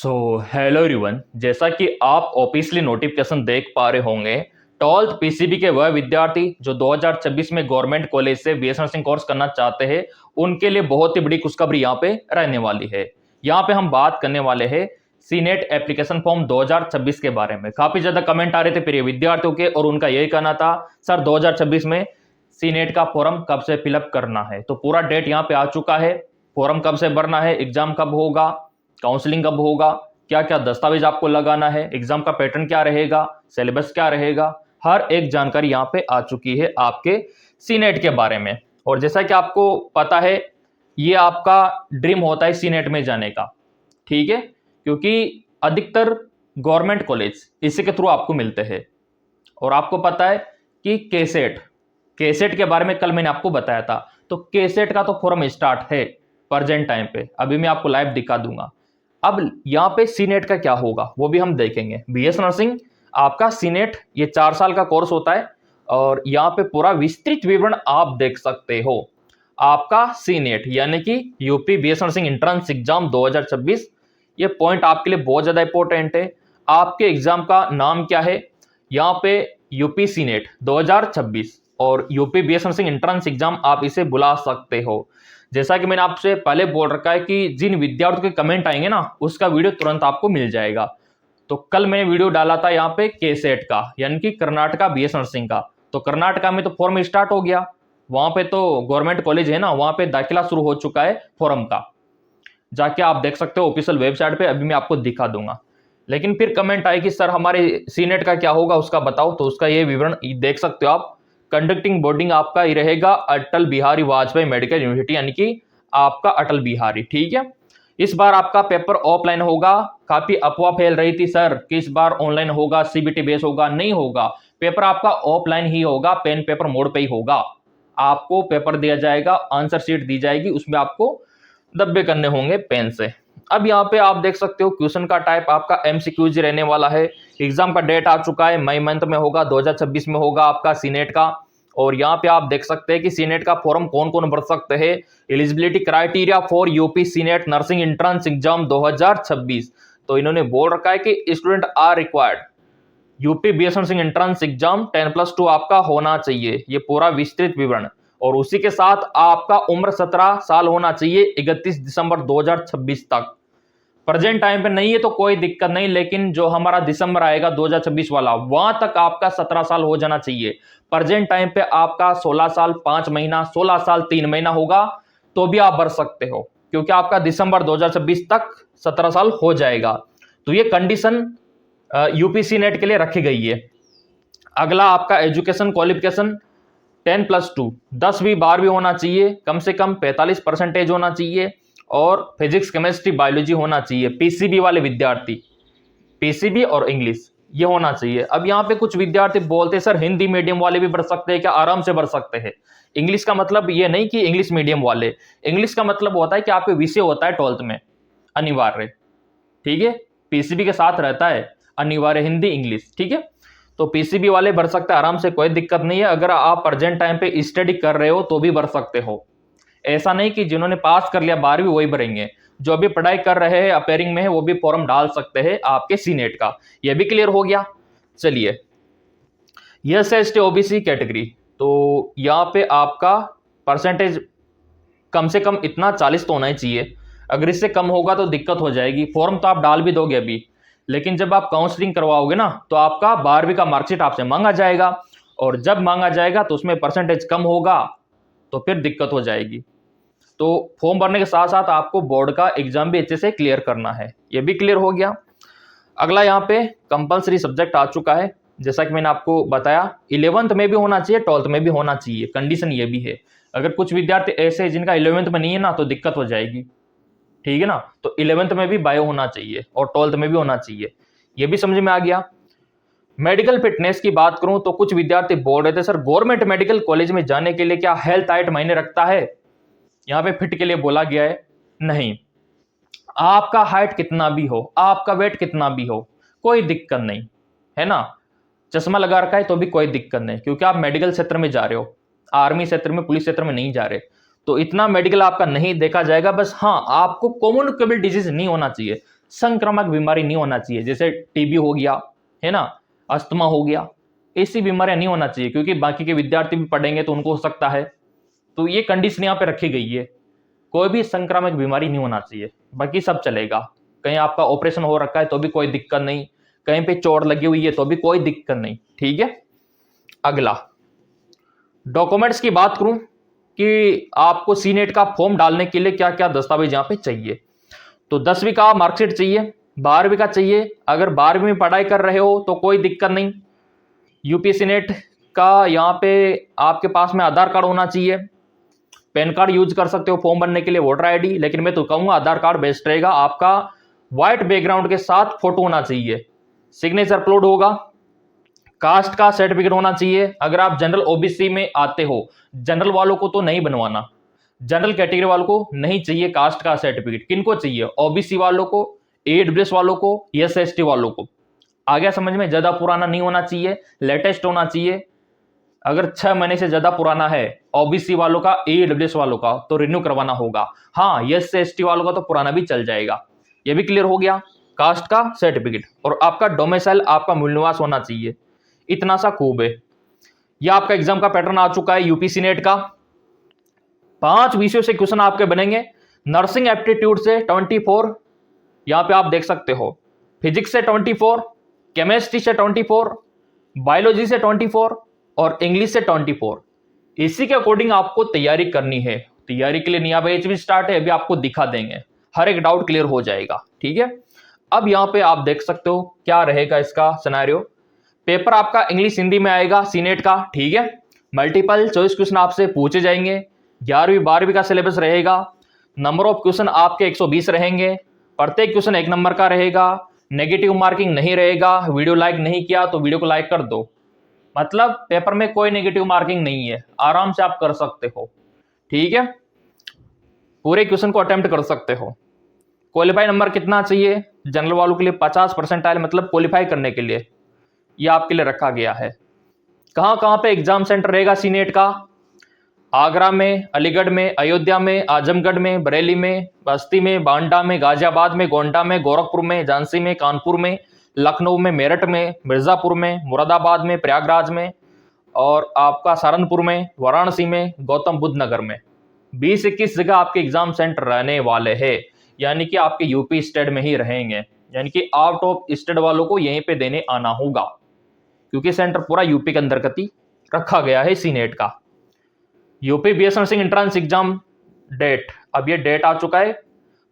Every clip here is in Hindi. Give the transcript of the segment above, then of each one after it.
हेलो एवरीवन, जैसा कि आप ऑफिशियली नोटिफिकेशन देख पा रहे होंगे, 12th पीसीबी के वह विद्यार्थी जो 2026 में गवर्नमेंट कॉलेज से बीएस नर्सिंग कोर्स करना चाहते हैं, उनके लिए बहुत ही बड़ी खुशखबरी यहाँ पे रहने वाली है। यहाँ पे हम बात करने वाले हैं सीनेट एप्लीकेशन फॉर्म 2026 के बारे में। काफी ज्यादा कमेंट आ रहे थे प्रिय विद्यार्थियों के, और उनका यही कहना था सर 2026 में सीनेट का फॉर्म कब से फिलअप करना है। तो पूरा डेट यहाँ पे आ चुका है, फॉर्म कब से भरना है, एग्जाम कब होगा, काउंसलिंग कब होगा, क्या क्या दस्तावेज आपको लगाना है, एग्जाम का पैटर्न क्या रहेगा, सिलेबस क्या रहेगा, हर एक जानकारी यहाँ पे आ चुकी है आपके सीनेट के बारे में। और जैसा कि आपको पता है, ये आपका ड्रीम होता है सीनेट में जाने का, ठीक है, क्योंकि अधिकतर गवर्नमेंट कॉलेज इसी के थ्रू आपको मिलते हैं। और आपको पता है कि केसेट के बारे में कल मैंने आपको बताया था, तो केसेट का तो फॉर्म स्टार्ट है प्रेजेंट टाइम पे, अभी मैं आपको लाइव दिखा दूंगा। अब यहाँ पे सीनेट का क्या होगा वो भी हम देखेंगे। बीएस नर्सिंग आपका सीनेट ये 4 साल का कोर्स होता है, और यहाँ पे पूरा विस्तृत विवरण आप देख सकते हो। आपका सीनेट यानी कि UP BS nursing entrance exam 2026, ये पॉइंट आपके लिए बहुत ज्यादा इंपॉर्टेंट है। आपके एग्जाम का नाम क्या है, यहाँ पे यूपी सीनेट 2026 और UP BS nursing entrance exam आप इसे बुला सकते हो। जैसा कि मैंने आपसे पहले बोल रखा है कि जिन विद्यार्थियों के कमेंट आएंगे ना, उसका वीडियो तुरंत आपको मिल जाएगा। तो कल मैंने वीडियो डाला था यहाँ पे केसेट का, यानी कि कर्नाटका बीएस नर्सिंग का। तो कर्नाटका में तो फॉर्म स्टार्ट हो गया, वहां पे तो गवर्नमेंट कॉलेज है ना, वहां पे दाखिला शुरू हो चुका है फॉर्म का, जाके आप देख सकते हो ऑफिशियल वेबसाइट पे, अभी मैं आपको दिखा दूंगा। लेकिन फिर कमेंट आए कि सर हमारे सीनेट का क्या होगा उसका बताओ, तो उसका ये विवरण देख सकते हो आप। कंडक्टिंग बोर्डिंग आपका ही रहेगा अटल बिहारी वाजपेयी मेडिकल यूनिवर्सिटी, यानी कि आपका अटल बिहारी, ठीक है। इस बार आपका पेपर ऑफलाइन होगा। काफी अफवाह फैल रही थी सर कि इस बार ऑनलाइन होगा, सीबीटी बेस होगा, नहीं होगा। पेपर आपका ऑफलाइन ही होगा, पेन पेपर मोड पे ही होगा। आपको पेपर दिया जाएगा, आंसर शीट दी जाएगी, उसमें आपको दब्बे करने होंगे पेन से। अब यहाँ पे आप देख सकते हो क्वेश्चन का टाइप आपका एमसीक्यूज रहने वाला है। एग्जाम का डेट आ चुका है, मई मंथ में होगा, 2026 में होगा आपका सीनेट का। और यहाँ पे आप देख सकते हैं कि सीनेट का फॉर्म कौन कौन भर सकते हैं। Eligibility criteria for UP CNET nursing entrance exam 2026, तो इन्होंने बोल रखा है कि student are required UP BS nursing entrance exam 10+2 आपका होना चाहिए, ये पूरा विस्तृत विवरण। और उसी के साथ आपका उम्र 17 साल होना चाहिए 31 दिसंबर 2026 तक। प्रेजेंट टाइम पे नहीं है तो कोई दिक्कत नहीं, लेकिन जो हमारा दिसंबर आएगा 2026 वाला, वहां तक आपका 17 साल हो जाना चाहिए। प्रेजेंट टाइम पे आपका 16 साल 5 महीना, 16 साल 3 महीना होगा, तो भी आप भर सकते हो, क्योंकि आपका दिसंबर 2026 तक 17 साल हो जाएगा। तो ये कंडीशन यूपीसी नेट के लिए रखी गई है। अगला आपका एजुकेशन क्वालिफिकेशन 10+2, 10वीं 12वीं होना चाहिए, कम से कम 45% होना चाहिए, और फिजिक्स केमिस्ट्री बायोलॉजी होना चाहिए। पीसीबी वाले विद्यार्थी, पीसीबी और इंग्लिश ये होना चाहिए। अब यहाँ पे कुछ विद्यार्थी बोलते हैं सर हिंदी मीडियम वाले भी भर सकते हैं क्या? आराम से भर सकते हैं। इंग्लिश का मतलब ये नहीं कि इंग्लिश मीडियम वाले, इंग्लिश का मतलब होता है कि आपके विषय होता है 12th में अनिवार्य, ठीक है, पीसीबी के साथ रहता है अनिवार्य हिंदी इंग्लिश, ठीक है। तो पीसीबी वाले भर सकते हैं आराम से, कोई दिक्कत नहीं है। अगर आप प्रेजेंट टाइम पे स्टडी कर रहे हो तो भी भर सकते हो। ऐसा नहीं कि जिन्होंने पास कर लिया 12वीं वही भरेंगे, जो अभी पढ़ाई कर रहे हैं अपेयरिंग में है वो भी फॉर्म डाल सकते हैं आपके सीनेट का। ये भी क्लियर हो गया। चलिए, यस एसटी ओबीसी कैटेगरी, तो यहाँ पे आपका परसेंटेज कम से कम इतना 40 तो होना ही चाहिए। अगर इससे कम होगा तो दिक्कत हो जाएगी। फॉर्म तो आप डाल भी दोगे अभी, लेकिन जब आप काउंसलिंग करवाओगे ना, तो आपका 12वीं का मार्कशीट आपसे मांगा जाएगा, और जब मांगा जाएगा तो उसमें परसेंटेज कम होगा तो फिर दिक्कत हो जाएगी। तो फॉर्म भरने के साथ साथ आपको बोर्ड का एग्जाम भी अच्छे से क्लियर करना है। ये भी क्लियर हो गया। अगला यहाँ पे कंपलसरी सब्जेक्ट आ चुका है, जैसा कि मैंने आपको बताया 11th में भी होना चाहिए, 12th में भी होना चाहिए। कंडीशन ये भी है, अगर कुछ विद्यार्थी ऐसे जिनका 11th में नहीं है ना, तो दिक्कत हो जाएगी, ठीक है ना। तो 11th में भी बायो होना चाहिए और 12th में भी होना चाहिए। ये भी समझ में आ गया। मेडिकल फिटनेस की बात करूं तो कुछ विद्यार्थी बोल रहे थे सर गवर्नमेंट मेडिकल कॉलेज में जाने के लिए क्या हेल्थ हाइट मायने रखता है? यहाँ पे फिट के लिए बोला गया है, नहीं। आपका हाइट कितना भी हो, आपका वेट कितना भी हो, कोई दिक्कत नहीं है ना। चश्मा लगा रखा है तो भी कोई दिक्कत नहीं, क्योंकि आप मेडिकल क्षेत्र में जा रहे हो, आर्मी क्षेत्र में, पुलिस क्षेत्र में नहीं जा रहे। तो इतना मेडिकल आपका नहीं देखा जाएगा। बस हाँ, आपको कम्युनिकेबल डिजीज नहीं होना चाहिए, संक्रामक बीमारी नहीं होना चाहिए, जैसे टीबी हो गया, है ना, अस्थमा हो गया, ऐसी बीमारियां नहीं होना चाहिए, क्योंकि बाकी के विद्यार्थी भी पढ़ेंगे तो उनको हो सकता है। तो ये कंडीशन यहाँ पे रखी गई है, कोई भी संक्रामक बीमारी नहीं होना चाहिए, बाकी सब चलेगा। कहीं आपका ऑपरेशन हो रखा है तो भी कोई दिक्कत नहीं, कहीं पे चोट लगी हुई है तो भी कोई दिक्कत नहीं, ठीक है। अगला डॉक्यूमेंट्स की बात करूं कि आपको सीनेट का फॉर्म डालने के लिए क्या क्या दस्तावेज यहाँ पे चाहिए। तो 10वीं का मार्कशीट चाहिए, 12वीं का चाहिए, अगर 12वीं में पढ़ाई कर रहे हो तो कोई दिक्कत नहीं। यूपीएससी नेट का यहाँ पे आपके पास में आधार कार्ड होना चाहिए, पैन कार्ड यूज कर सकते हो फॉर्म भरने के लिए, वोटर आईडी, लेकिन मैं तो कहूंगा आधार कार्ड बेस्ट रहेगा। आपका व्हाइट बैकग्राउंड के साथ फोटो होना चाहिए, सिग्नेचर अपलोड होगा, कास्ट का सर्टिफिकेट होना चाहिए। अगर आप जनरल ओबीसी में आते हो, जनरल वालों को तो नहीं बनवाना, जनरल कैटेगरी वालों को नहीं चाहिए कास्ट का सर्टिफिकेट। किनको चाहिए? ओबीसी वालों को, ईडब्ल्यूएस वालों को, एसएसटी वालों को। आ गया समझ में? ज्यादा पुराना नहीं होना चाहिए, लेटेस्ट होना चाहिए। अगर 6 महीने से ज्यादा पुराना है ओबीसी वालों का, ईडब्ल्यूएस वालों का, तो रिन्यू करवाना होगा। हाँ, एसएसटी वालों का तो पुराना भी चल जाएगा। ये भी क्लियर हो गया। कास्ट का सर्टिफिकेट और आपका डोमिसाइल, आपका मूल निवास होना चाहिए, इतना सा खूब है। यह आपका एग्जाम का पैटर्न आ चुका है यूपीसी नेट का। 5 विषयों से क्वेश्चन आपके बनेंगे। नर्सिंग एप्टीट्यूड से 24, यहां पे आप देख सकते हो, फिजिक्स से 24, केमिस्ट्री से 24, बायोलॉजी से 24 और इंग्लिश से 24। इसी के अकॉर्डिंग आपको तैयारी करनी है। तैयारी के लिए नया बैच भी स्टार्ट है, अभी आपको दिखा देंगे, हर एक डाउट क्लियर हो जाएगा, ठीक है। अब यहाँ पे आप देख सकते हो क्या रहेगा इसका सिनेरियो। पेपर आपका इंग्लिश हिंदी में आएगा सीनेट का, ठीक है। मल्टीपल चॉइस क्वेश्चन आपसे पूछे जाएंगे। 11वीं 12वीं का सिलेबस रहेगा। नंबर ऑफ क्वेश्चन आपके 120 रहेंगे। प्रत्येक क्वेश्चन 1 नंबर का रहेगा। नेगेटिव मार्किंग नहीं रहेगा। वीडियो लाइक नहीं किया तो वीडियो को लाइक कर दो, मतलब पेपर में कोई नेगेटिव मार्किंग नहीं है, आराम से आप कर सकते हो, ठीक है। पूरे क्वेश्चन को अटेम्प्ट कर सकते हो। क्वालिफाई नंबर कितना चाहिए? जनरल वालों के लिए 50 परसेंटाइल, मतलब क्वालिफाई करने के लिए ये आपके लिए रखा गया है। कहां कहां पे एग्जाम सेंटर रहेगा सीनेट का? आगरा में, अलीगढ़ में, अयोध्या में, आजमगढ़ में, बरेली में, बस्ती में, बांडा में, गाजियाबाद में, गोंडा में, गोरखपुर में, झांसी में, कानपुर में, लखनऊ में, मेरठ में, मिर्जापुर में, मुरादाबाद में, प्रयागराज में और आपका सहारनपुर में, वाराणसी में, गौतम बुद्ध नगर में। 20-21 जगह आपके एग्जाम सेंटर रहने वाले हैं, यानी कि आपके यूपी स्टेट में ही रहेंगे, यानी कि आउट ऑफ स्टेट वालों को यहीं पे देने आना होगा, क्योंकि सेंटर पूरा यूपी के अंतर्गत ही रखा गया है सीनेट का। UP BS nursing entrance exam date, अब ये डेट आ चुका है,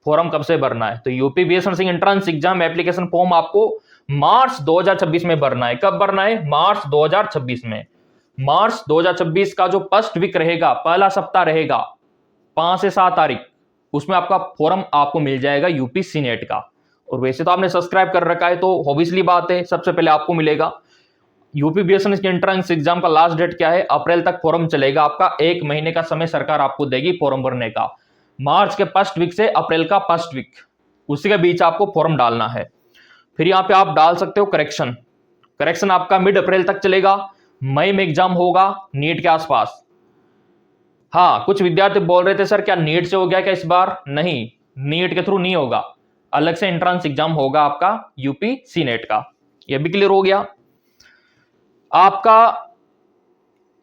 फॉर्म कब से भरना है। तो UP BS nursing entrance exam application form आपको मार्च 2026 में भरना है। कब भरना है? मार्च 2026 में। मार्च 2026 का जो फर्स्ट वीक रहेगा, पहला सप्ताह रहेगा, 5 से 7 तारीख, उसमें आपका फॉर्म आपको मिल जाएगा यूपी सीनेट का। और वैसे तो आपने सब्सक्राइब कर रखा है तो ऑब्वियसली बात है सबसे पहले आपको मिलेगा। यूपी बीएसएनएस के एंट्रेंस एग्जाम का लास्ट डेट क्या है? अप्रैल तक फॉर्म चलेगा आपका। 1 महीने का समय सरकार आपको देगी फॉर्म भरने का। मार्च के फर्स्ट वीक से अप्रैल का फर्स्ट वीक, उसी के बीच आपको फॉर्म डालना है। फिर यहाँ पे आप डाल सकते हो करेक्शन। करेक्शन आपका मिड अप्रैल तक चलेगा। मई में एग्जाम होगा नीट के आसपास। हाँ, कुछ विद्यार्थी बोल रहे थे सर क्या नीट से हो गया क्या इस बार? नहीं, नीट के थ्रू नहीं होगा, अलग से एंट्रेंस एग्जाम होगा आपका यूपी सीनेट का। यह भी क्लियर हो गया। आपका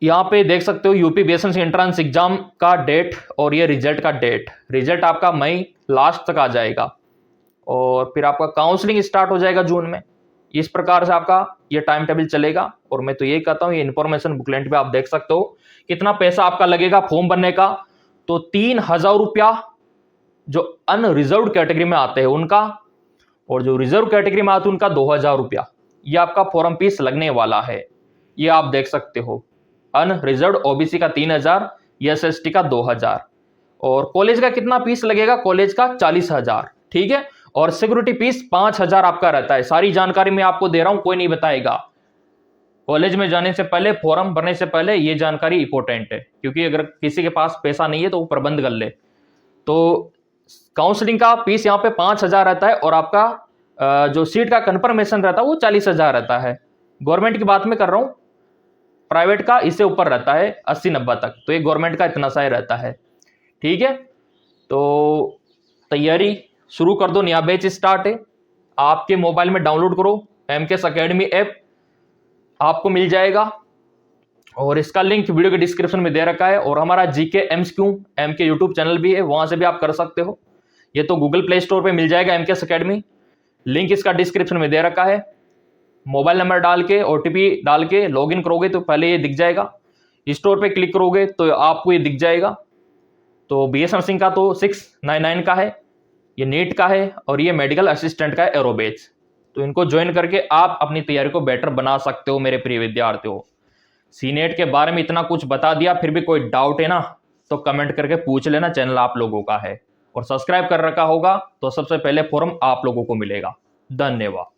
यहां पे देख सकते हो यूपी बीएसएनएस एंट्रेंस एग्जाम का डेट और ये रिजल्ट का डेट। रिजल्ट आपका मई लास्ट तक आ जाएगा और फिर आपका काउंसलिंग स्टार्ट हो जाएगा जून में। इस प्रकार से आपका ये टाइम टेबल चलेगा। और मैं तो यही कहता हूँ, ये इन्फॉर्मेशन बुकलेट पे आप देख सकते हो कितना पैसा आपका लगेगा फॉर्म भरने का। तो 3,000 रुपया जो अनरिजर्व कैटेगरी में आते हैं उनका, और जो रिजर्व कैटेगरी में आते हैं उनका 2,000 रुपया, ये आपका फॉर्म फीस लगने वाला है। ये आप देख सकते हो। अनरिजर्व ओबीसी का 3,000, एसएसटी का 2,000। और कॉलेज का कितना फीस लगेगा? कॉलेज का 40,000, ठीक है। और सिक्योरिटी फीस 5,000 आपका रहता है। सारी जानकारी मैं आपको दे रहा हूं, कोई नहीं बताएगा। कॉलेज में जाने से पहले, फॉर्म भरने से पहले ये जानकारी इंपॉर्टेंट है, क्योंकि अगर किसी के पास पैसा नहीं है तो वो प्रबंध कर ले। तो काउंसलिंग का फीस यहाँ पे 5,000 रहता है और आपका जो सीट का कंफर्मेशन रहता है वो 40,000 रहता है। गवर्नमेंट की बात में कर रहा हूँ, प्राइवेट का इससे ऊपर रहता है 80-90 तक। तो ये गवर्नमेंट का इतना सा ही रहता है, ठीक है। तो तैयारी शुरू कर दो, नया बैच स्टार्ट है। आपके मोबाइल में डाउनलोड करो एमकेएस एकेडमी ऐप, आपको मिल जाएगा। और इसका लिंक वीडियो के डिस्क्रिप्शन में दे रखा है। और हमारा GK MCQ MK YouTube channel भी है, वहां से भी आप कर सकते हो। ये तो गूगल प्ले स्टोर पे मिल जाएगा एमकेएस एकेडमी, लिंक इसका डिस्क्रिप्शन में दे रखा है। मोबाइल नंबर डाल के ओटीपी डाल के लॉगिन करोगे तो पहले ये दिख जाएगा, स्टोर पे क्लिक करोगे तो आपको ये दिख जाएगा। तो बीएस नर्सिंग का तो 699 का है, ये नीट का है, और ये मेडिकल असिस्टेंट का है एरो बैच। तो इनको ज्वाइन करके आप अपनी तैयारी को बेटर बना सकते हो मेरे प्रिय विद्यार्थियों। सीनेट के बारे में इतना कुछ बता दिया, फिर भी कोई डाउट है ना तो कमेंट करके पूछ लेना, चैनल आप लोगों का है। और सब्सक्राइब कर रखा होगा तो सबसे पहले फॉर्म आप लोगों को मिलेगा। धन्यवाद।